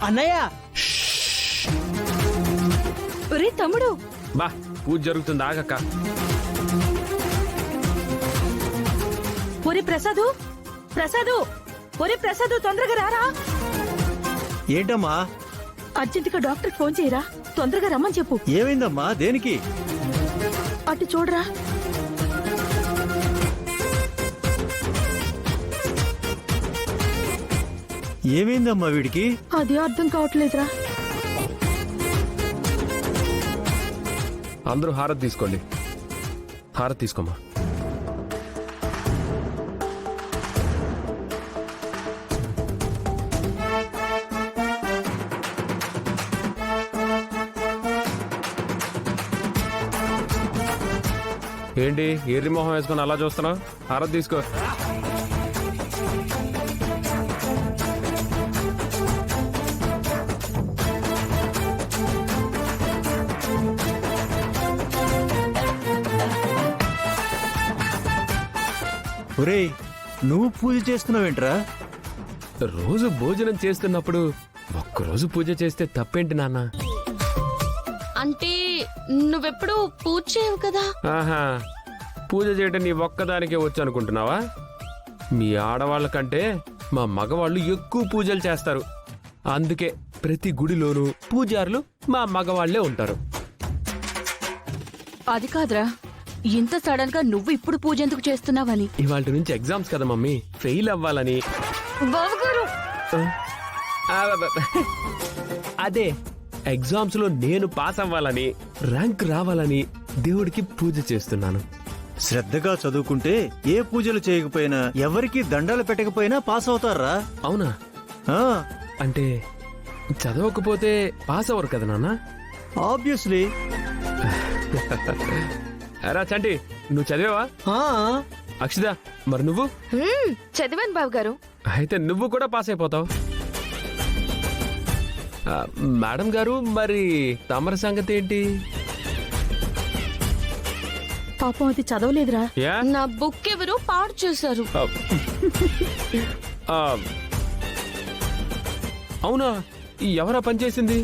అన్నయ్య ఒరే తమ్ముడు, బా పూజ జరుగుతుంది ఆగక్క. ఒరే ప్రసాదు, ప్రసాదు, ఒరే ప్రసాదు, తొందరగా రారా. ఏంటమ్మా? అర్జెంటుగా డాక్టర్ ఫోన్ చేయరా, తొందరగా రమ్మని చెప్పు. ఏమైందమ్మా? దేనికి? అటు చూడరా. ఏమైందమ్మా వీడికి? అది అర్థం కావట్లేదురా. అందరూ హారతి తీసుకోండి. హారతి తీసుకోమా. ఏంటి ఎర్రి మొహం వేసుకొని అలా చూస్తున్నావు? హారతి తీసుకో. ఒరేయ్, నువ్వు పూజ చేస్తున్నావేంట్రా? రోజు భోజనం చేస్తున్నప్పుడు ఒక్కరోజు పూజ చేస్తే తప్పేంటి నాన్న? అంటే నువ్వెప్పుడు పూజ చేయవు కదా. ఆహా, పూజ చేయడం నీ ఒక్కదానికే వచ్చు అనుకుంటున్నావా? మీ ఆడవాళ్ళ కంటే మా మగవాళ్ళు ఎక్కువ పూజలు చేస్తారు. అందుకే ప్రతి గుడిలోనూ పూజారులు మా మగవాళ్లే ఉంటారు. అది కాదురా, ఇంత సడన్ గా నువ్వు ఇప్పుడు పూజ ఎందుకు చేస్తున్నావని. ఇవాళ నుంచి ఎగ్జామ్స్ కదా మమ్మీ, ఫెయిల్ అవ్వాలని. బావగారు, అదే ఎగ్జామ్స్ లో నేను పాస్ అవ్వాలని, ర్యాంక్ రావాలని దేవుడికి పూజ చేస్తున్నాను. శ్రద్ధగా చదువుకుంటే ఏ పూజలు చేయకపోయినా, ఎవరికి దండాలు పెట్టకపోయినా పాస్ అవుతారా? అవునా? ఆ, అంటే చదవకపోతే పాస్ అవ్వరు కదా నాన్న? ఆబ్వియస్లీ. రా చంటి, నువ్వు చదివావా? అక్షిత, మరి నువ్వు? చదివాను బాబు గారు. అయితే నువ్వు కూడా పాస్ అయిపోతావు. మేడం గారు, మరి తమర సంగతి ఏంటి? పాపం అది చదవలేదురా. యా? నా బుక్ ఎవరు పాడు చేశారు. అవునా? ఎవరా పనిచేసింది?